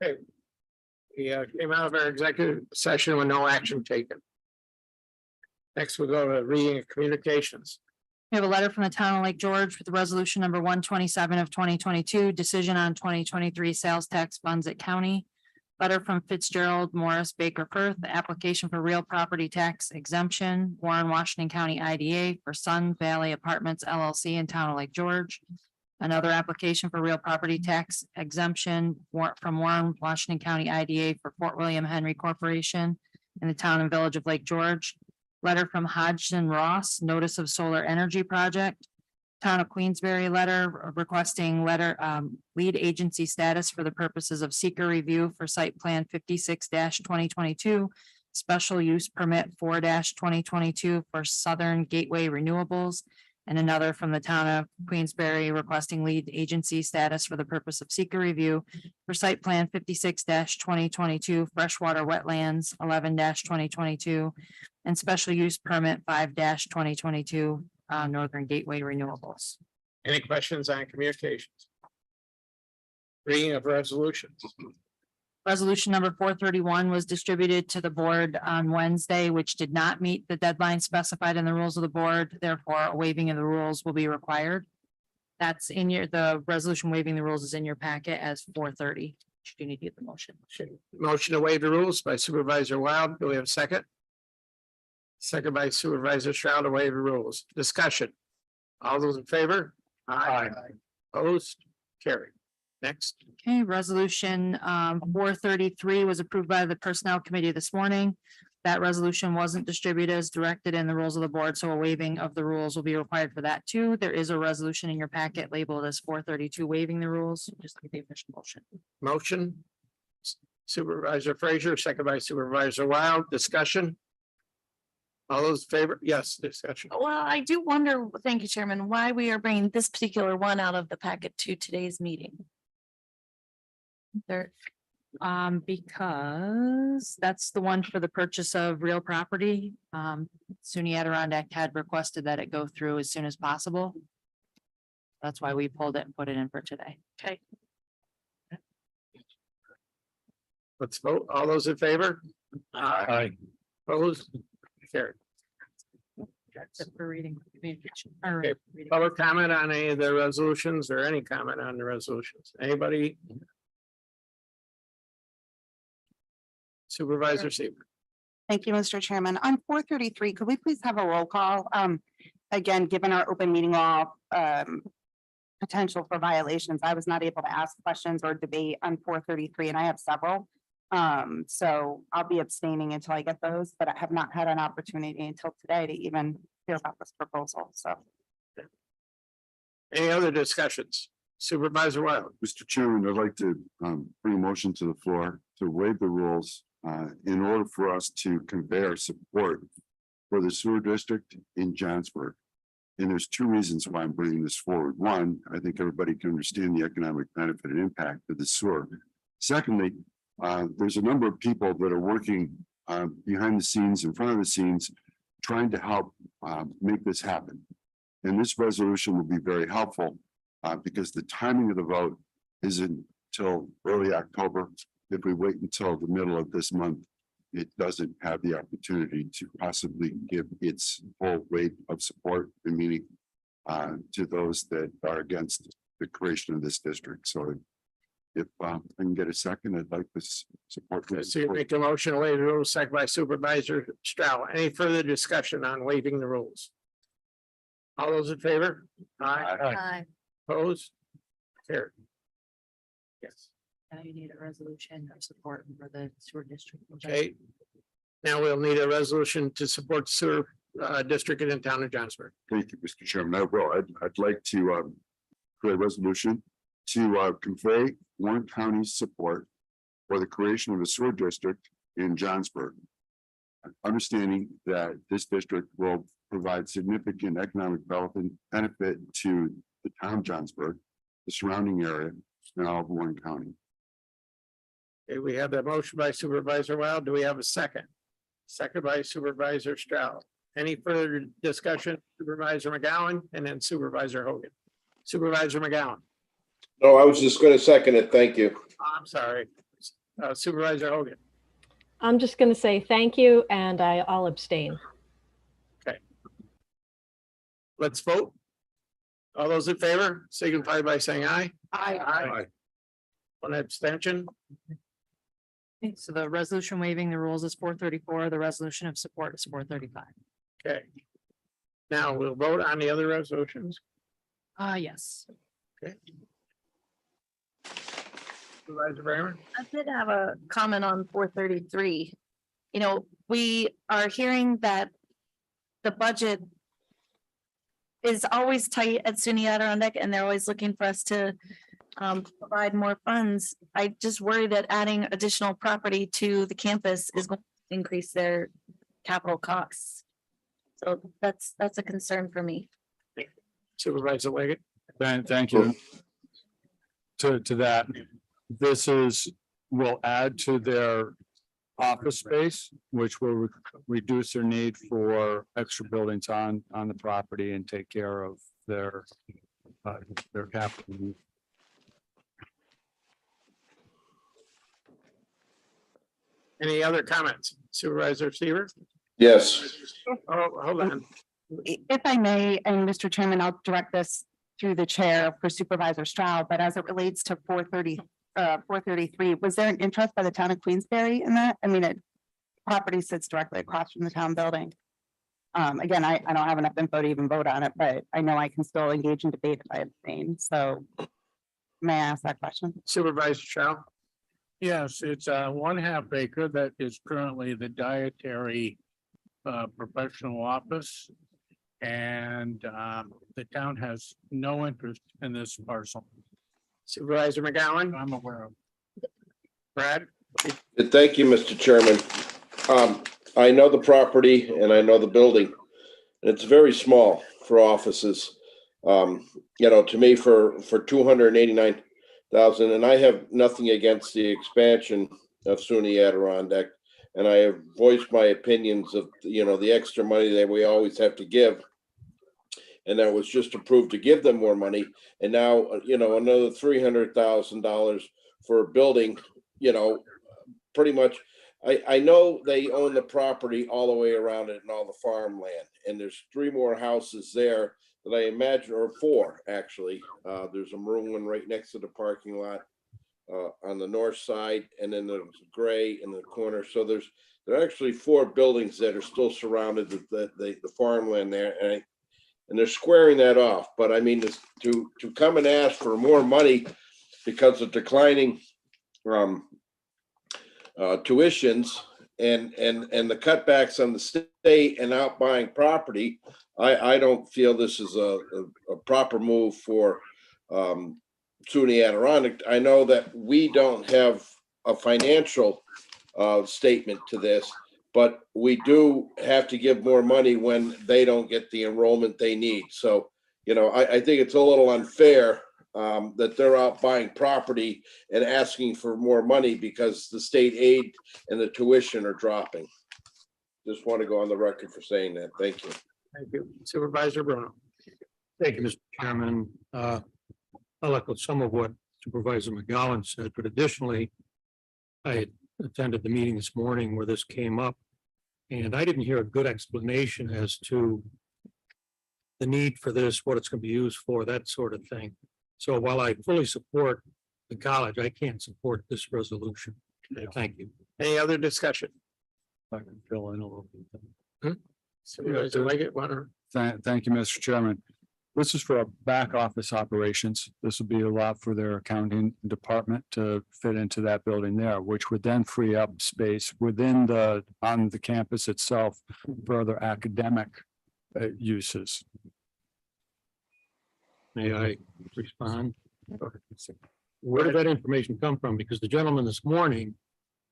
Okay. We came out of our executive session with no action taken. Next, we'll go to reading of communications. We have a letter from the town of Lake George with resolution number 127 of 2022, decision on 2023 sales tax funds at county. Letter from Fitzgerald Morris Baker Firth, the application for real property tax exemption, Warren, Washington County IDA for Sun Valley Apartments LLC in town of Lake George. Another application for real property tax exemption from Warren, Washington County IDA for Fort William Henry Corporation in the town and village of Lake George. Letter from Hodgson Ross, notice of solar energy project. Town of Queensbury letter requesting lead agency status for the purposes of seeker review for site plan 56-2022. Special use permit 4-2022 for Southern Gateway Renewables. And another from the town of Queensbury requesting lead agency status for the purpose of seeker review for site plan 56-2022 freshwater wetlands 11-2022 and special use permit 5-2022 Northern Gateway Renewables. Any questions on communications? Reading of resolutions. Resolution number 431 was distributed to the board on Wednesday, which did not meet the deadline specified in the rules of the board. Therefore, a waiving of the rules will be required. That's in the resolution waiving the rules is in your packet as 430. Should you need to get the motion? Motion to waive the rules by Supervisor Wild. Do we have a second? Second by Supervisor Stroud to waive the rules. Discussion. All those in favor? Aye. Opposed? Carried. Next. Okay, resolution 433 was approved by the Personnel Committee this morning. That resolution wasn't distributed as directed in the rules of the board, so a waiving of the rules will be required for that too. There is a resolution in your packet labeled as 432 waiving the rules. Just like the official motion. Motion. Supervisor Frazier, second by Supervisor Wild. Discussion. All those in favor? Yes, discussion. Well, I do wonder, thank you, Chairman, why we are bringing this particular one out of the packet to today's meeting. There, Because that's the one for the purchase of real property. SUNY Adirondack had requested that it go through as soon as possible. That's why we pulled it and put it in for today. okay, Let's vote. All those in favor? Aye. Opposed? Carried. That's it for reading. Communication. Or Okay. reading. Public comment on any of the resolutions or any comment on the resolutions? Anybody? Supervisor Seaver. Thank you, Mr. Chairman. On 433, could we please have a roll call? Again, given our open meeting law, potential for violations, I was not able to ask questions or debate on 433, and I have several. So I'll be abstaining until I get those, but I have not had an opportunity until today to even hear about this proposal, so. Any other discussions? Supervisor Wild. Mr. Chairman, I'd like to bring a motion to the floor to waive the rules in order for us to convey our support for the sewer district in Johnsburg. And there's two reasons why I'm bringing this forward. One, I think everybody can understand the economic benefit and impact of the sewer. Secondly, there's a number of people that are working behind the scenes, in front of the scenes, trying to help make this happen. And this resolution will be very helpful because the timing of the vote isn't until early October. If we wait until the middle of this month, it doesn't have the opportunity to possibly give its full weight of support and meaning to those that are against the creation of this district. So if I can get a second, I'd like this support. So you make a motion to waive the rules, second by Supervisor Stroud. Any further discussion on waiving the rules? All those in favor? aye, Opposed? Carried. Yes. Now you need a resolution of support for the sewer district. Okay. Now we'll need a resolution to support sewer district in the town of Johnsburg. Thank you, Mr. Chairman. I will. I'd like to create a resolution to convey Warren County's support for the creation of a sewer district in Johnsburg. Understanding that this district will provide significant economic development benefit to the town of Johnsburg, the surrounding area, and all of Warren County. Okay, we have that motion by Supervisor Wild. Do we have a second? Second by Supervisor Stroud. Any further discussion? Supervisor McGowan and then Supervisor Hogan. Supervisor McGowan. No, I was just going to second it. Thank you. I'm sorry. Supervisor Hogan. I'm just going to say thank you and I'll abstain. Let's vote. All those in favor signify by saying aye. Aye. One abstention. Okay, so the resolution waiving the rules is 434. The resolution of support is 435. Okay. Now we'll vote on the other resolutions. Yes. Supervisor Bramer. I did have a comment on 433. You know, we are hearing that the budget is always tight at SUNY Adirondack and they're always looking for us to provide more funds. I just worry that adding additional property to the campus is going to increase their capital costs. So that's a concern for me. Supervisor Leggett. Thank you. To that, this will add to their office space, which will reduce their need for extra buildings on the property and take care of their capital needs. Any other comments? Supervisor Seaver? Yes, Oh, hold on. If I may, and Mr. Chairman, I'll direct this through the chair for Supervisor Stroud, but as it relates to 433, was there an interest by the town of Queensberry in that? I mean, property sits directly across from the town building. Again, I don't have enough info to even vote on it, but I know I can still engage in debate if I abstain, so may I ask that question? Supervisor Trout. Yes, it's a 1/2 acre that is currently the dietary professional office. And the town has no interest in this parcel. Supervisor McGowan. I'm aware of. Brad. thank you, Mr. Chairman. I know the property and I know the building. And it's very small for offices. To me, for 289,000, and I have nothing against the expansion of SUNY Adirondack. And I have voiced my opinions of, the extra money that we always have to give. And that was just approved to give them more money. And now, another $300,000 for a building, pretty much. I know they own the property all the way around it and all the farmland. And there's 3 more houses there that I imagine, or 4 actually. There's a maroon one right next to the parking lot on the north side, and then there's gray in the corner. So there are actually 4 buildings that are still surrounded with the farmland there, and they're squaring that off. But I mean, to come and ask for more money because of declining tuitions and the cutbacks on the state and out buying property, I don't feel this is a proper move for SUNY Adirondack. I know that we don't have a financial statement to this, but we do have to give more money when they don't get the enrollment they need. So, I think it's a little unfair that they're out buying property and asking for more money because the state aid and the tuition are dropping. Just want to go on the record for saying that. Thank you. Thank you. Supervisor Bruno. Thank you, Mr. Chairman. I echo some of what Supervisor McGowan said, but additionally, I had attended the meeting this morning where this came up, and I didn't hear a good explanation as to the need for this, what it's going to be used for, that sort of thing. So while I fully support the college, I can't support this resolution. Thank you. Any other discussion? I can fill in a little bit. Supervisor Leggett, Thank you, Mr. Chairman. This is for back office operations. This would be a lot for their accounting department to fit into that building there, which would then free up space on the campus itself for other academic uses. May I respond? Where did that information come from? Because the gentleman this morning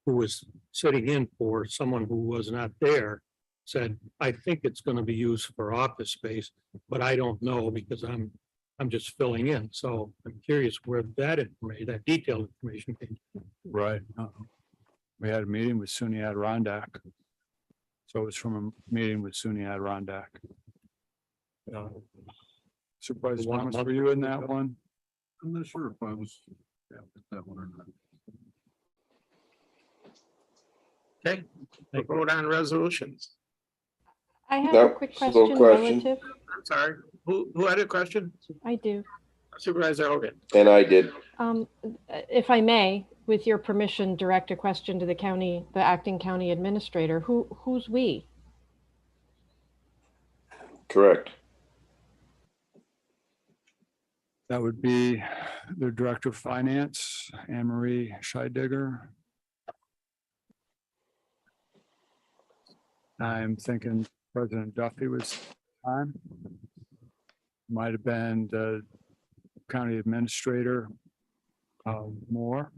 who was sitting in for someone who was not there said, I think it's going to be used for office space, but I don't know because I'm just filling in. So I'm curious where that information, that detailed information came from. Right. We had a meeting with SUNY Adirondack. So it's from a meeting with SUNY Adirondack. Supervisor Thomas, were you in that one? I'm not sure if I was that one or not. Okay, we'll vote on resolutions. I have No, a quick it's a little question question. relative. I'm sorry, who had a question? I do. Supervisor Hogan. And I did. If I may, with your permission, direct a question to the acting county administrator. Who's we? Correct. That would be the Director of Finance, Anne Marie Scheidegger. I'm thinking President Duffy was on. Might have been the county administrator, Moore.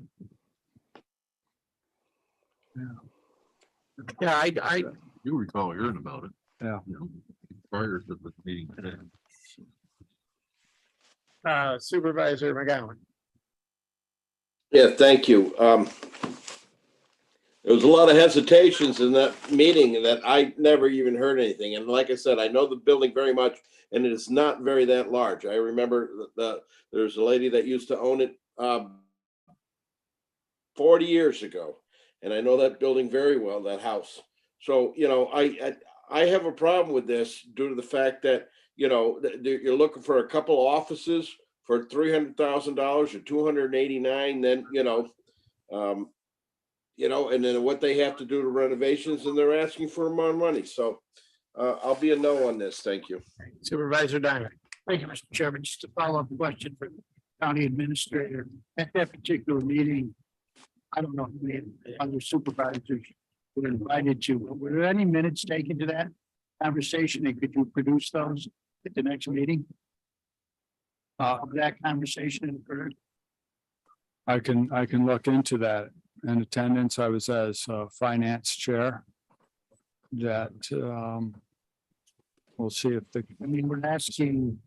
Yeah, I, You recall hearing about it. Yeah. You know, prior to the meeting today. Supervisor McGowan. Yeah, thank you. There was a lot of hesitations in that meeting that I never even heard anything. And like I said, I know the building very much and it is not very that large. I remember there's a lady that used to own it 40 years ago. And I know that building very well, that house. So, you know, I have a problem with this due to the fact that, you know, you're looking for a couple of offices for $300,000 or $289,000, then, and then what they have to do to renovations, and they're asking for more money. So I'll be a no on this. Thank you. Supervisor Diamond. Thank you, Mr. Chairman. Just a follow-up question for the county administrator. At that particular meeting, I don't know if we had other supervisors were invited to, but were there any minutes taken to that conversation? And could you produce those at the next meeting? That conversation occurred. I can look into that. In attendance, I was as finance chair. That we'll see if I mean, we're asking,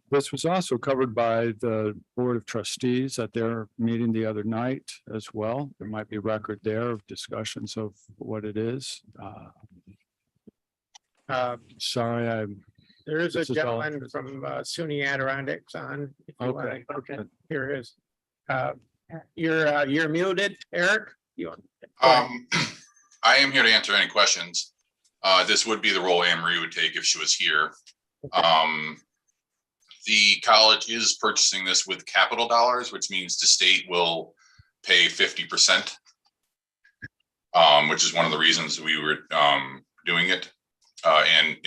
this was also covered by the Board of Trustees at their meeting the other night as well. There might be record there of discussions of what it is. Sorry, There is a This is all- gentleman from SUNY Adirondacks on. if you wanna- Okay. okay. Here it is. You're muted, Eric. I am here to answer any questions. This would be the role Anne Marie would take if she was here. The college is purchasing this with capital dollars, which means the state will pay 50%. Which is one of the reasons we were doing it. And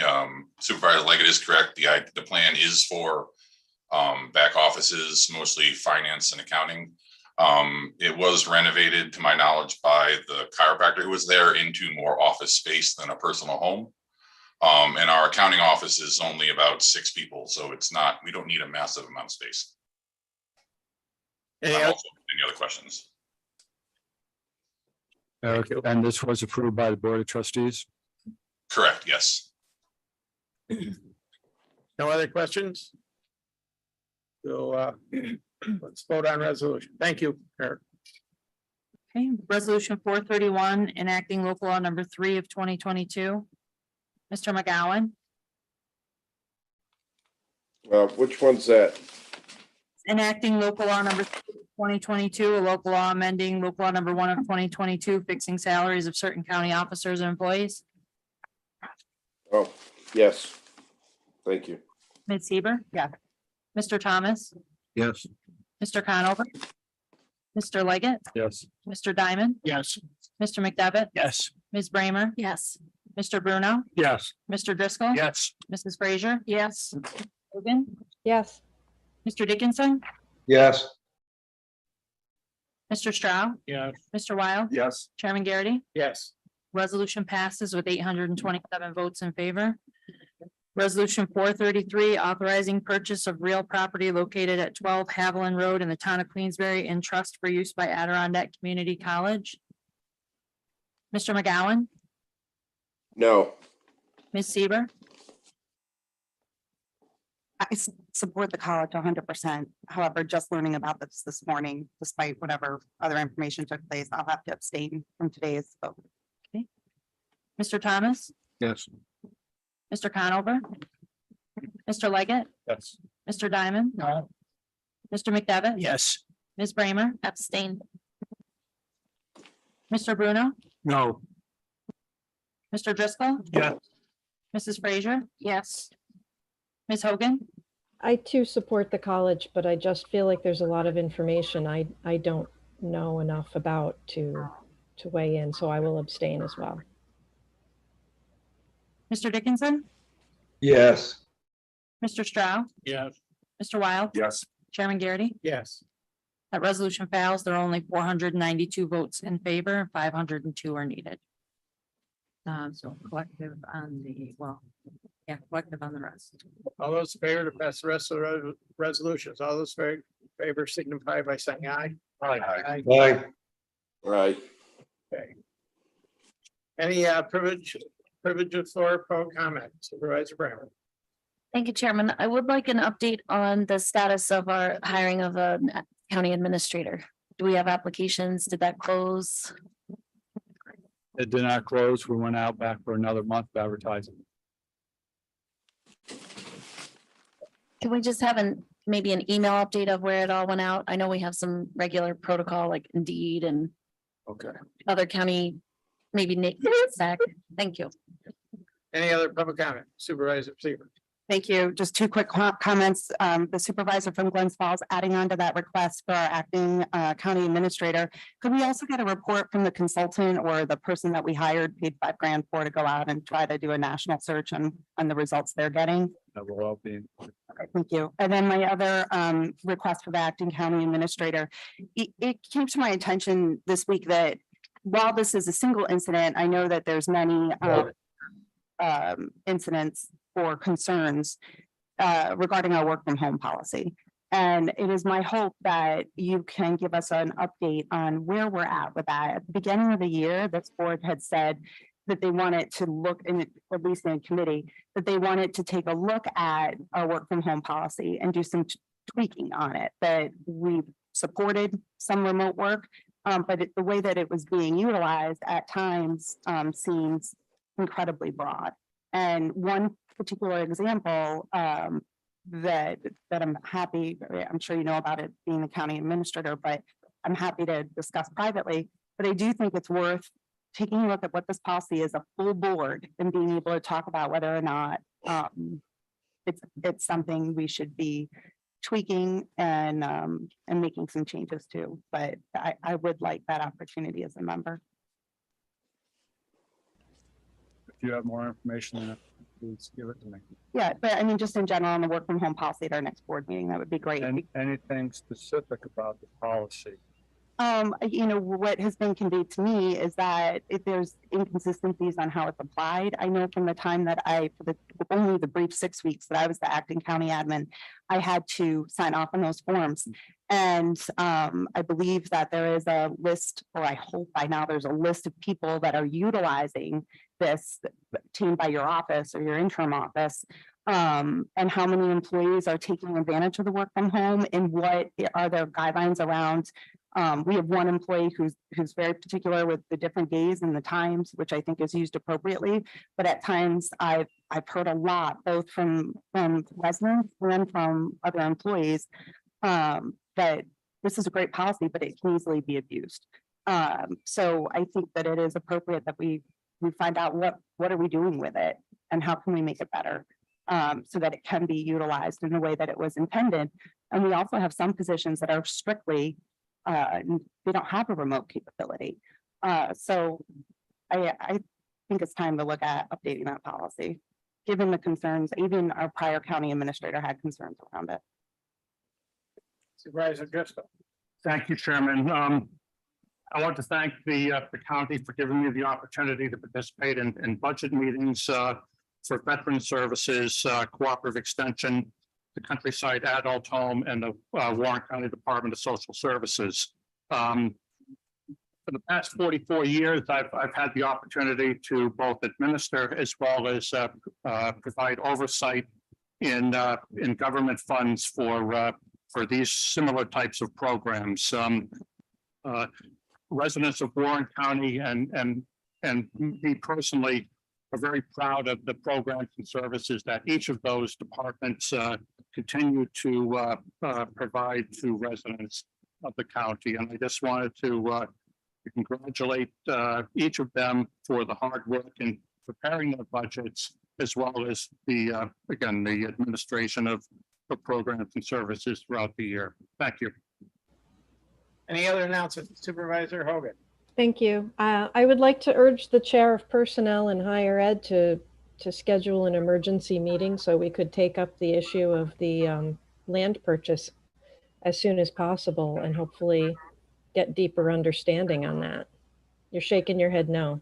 Supervisor Leggett is correct. The plan is for back offices, mostly finance and accounting. It was renovated, to my knowledge, by the chiropractor who was there into more office space than a personal home. And our accounting office is only about 6 people, so we don't need a massive amount of space. Any Any other- other questions? Eric, and this was approved by the Board of Trustees. Correct, yes. No other questions? So let's vote on resolution. Thank you, Eric. Okay, resolution 431, enacting local law number 3 of 2022. Mr. McGowan, Which one's that? enacting local law number 2022, a local law amending local law number 1 of 2022, fixing salaries of certain county officers and employees. Oh, yes. Thank you. Ms. Seaver? Yeah. Mr. Thomas? Yes. Mr. Conover? Mr. Leggett? Yes. Mr. Diamond? Yes. Mr. McDevitt? Yes. Ms. Bramer? Yes. Mr. Bruno? Yes. Mr. Driscoll? Yes. Mrs. Frazier? Yes. Hogan? Yes. Mr. Dickinson? Yes. Mr. Stroud? Yes. Mr. Wild? Yes. Chairman Garrity? Yes. Resolution passes with 827 votes in favor. Resolution 433, authorizing purchase of real property located at 12 Haviland Road in the town of Queensbury in trust for use by Adirondack Community College. Mr. McGowan? No. Ms. Seaver? I support the college 100%. However, just learning about this morning, despite whatever other information took place, I'll have to abstain from today's vote. Mr. Thomas? Yes. Mr. Conover? Mr. Leggett? Yes. Mr. Diamond? No. Mr. McDevitt? Yes. Ms. Bramer? Abstain. Mr. Bruno, No. Mr. Driscoll, Yeah. Mrs. Frazier, Yes. Ms. Hogan, I too support the college, but I just feel like there's a lot of information I don't know enough about to weigh in, so I will abstain as well. Mr. Dickinson, Yes. Mr. Stroud, Yes. Mr. Wild, Yes. Chairman Garrity. Yes. That resolution fails. There are only 492 votes in favor, 502 are needed. So collective on the, well, yeah, collective on the rest. All those in favor to pass the rest of the resolutions, all those in favor signify by saying aye. Aye. Aye. Right. Any privilege of floor pro comment, Supervisor Brammer? Thank you, Chairman. I would like an update on the status of our hiring of a county administrator. Do we have applications? Did that close? It did not close. We went out back for another month of advertising. Can we just have maybe an email update of where it all went out? I know we have some regular protocol like Indeed and Okay. other county, maybe SAC. Thank you. Any other public comment? Supervisor Seaver. Thank you. Just two quick comments. The supervisor from Glens Falls, adding on to that request for our acting county administrator. Could we also get a report from the consultant or the person that we hired, paid $5,000 for, to go out and try to do a national search on the results they're getting? That will all be. Okay, thank you. And then my other request for the acting county administrator. It came to my attention this week that while this is a single incident, I know that there's many incidents or concerns regarding our work from home policy. And it is my hope that you can give us an update on where we're at with that. At the beginning of the year, this board had said that they wanted to look in, at least in committee, that they wanted to take a look at our work from home policy and do some tweaking on it, that we supported some remote work. But the way that it was being utilized at times seems incredibly broad. And one particular example that I'm happy, I'm sure you know about it being the county administrator, but I'm happy to discuss privately. But I do think it's worth taking a look at what this policy is, a full board, and being able to talk about whether or not it's something we should be tweaking and making some changes to. But I would like that opportunity as a member. If you have more information on it, please give it to me. Yeah, but I mean, just in general, on the work from home policy at our next board meeting, that would be great. And anything specific about the policy? You know, what has been conveyed to me is that if there's inconsistencies on how it's applied, I know from the time that only the brief 6 weeks that I was the acting county admin, I had to sign off on those forms. And I believe that there is a list, or I hope by now there's a list of people that are utilizing this obtained by your office or your interim office. And how many employees are taking advantage of the work from home, and what are their guidelines around. We have one employee who's very particular with the different days and the times, which I think is used appropriately. But at times I've heard a lot, both from residents and from other employees, that this is a great policy, but it can easily be abused. So I think that it is appropriate that we find out what are we doing with it and how can we make it better, so that it can be utilized in the way that it was intended. And we also have some positions that are strictly they don't have a remote capability. So I think it's time to look at updating that policy, given the concerns. Even our prior county administrator had concerns around it. Supervisor Driscoll. Thank you, Chairman. I want to thank the county for giving me the opportunity to participate in budget meetings for veteran services, cooperative extension, the Countryside Adult Home, and the Warren County Department of Social Services. For the past 44 years, I've had the opportunity to both administer as well as provide oversight in government funds for these similar types of programs. Residents of Warren County and me personally are very proud of the programs and services that each of those departments continue to provide to residents of the county. And I just wanted to to congratulate each of them for the hard work in preparing their budgets, as well as the, again, the administration of the programs and services throughout the year. Thank you. Any other announcements? Supervisor Hogan? Thank you. I would like to urge the Chair of Personnel and Higher Ed to schedule an emergency meeting so we could take up the issue of the land purchase as soon as possible and hopefully get deeper understanding on that. You're shaking your head no.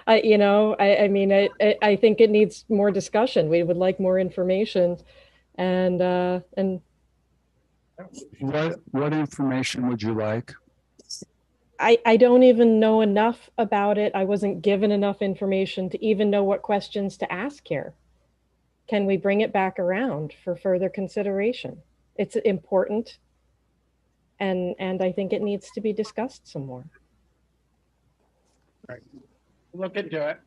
I mean, I think it needs more discussion. We would like more information and What information would you like? I don't even know enough about it. I wasn't given enough information to even know what questions to ask here. Can we bring it back around for further consideration? It's important. And I think it needs to be discussed some more. Look into it.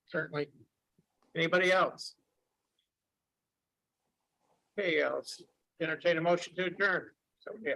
Certainly. Anybody else? Okay, I'll entertain a motion to adjourn. So, yeah.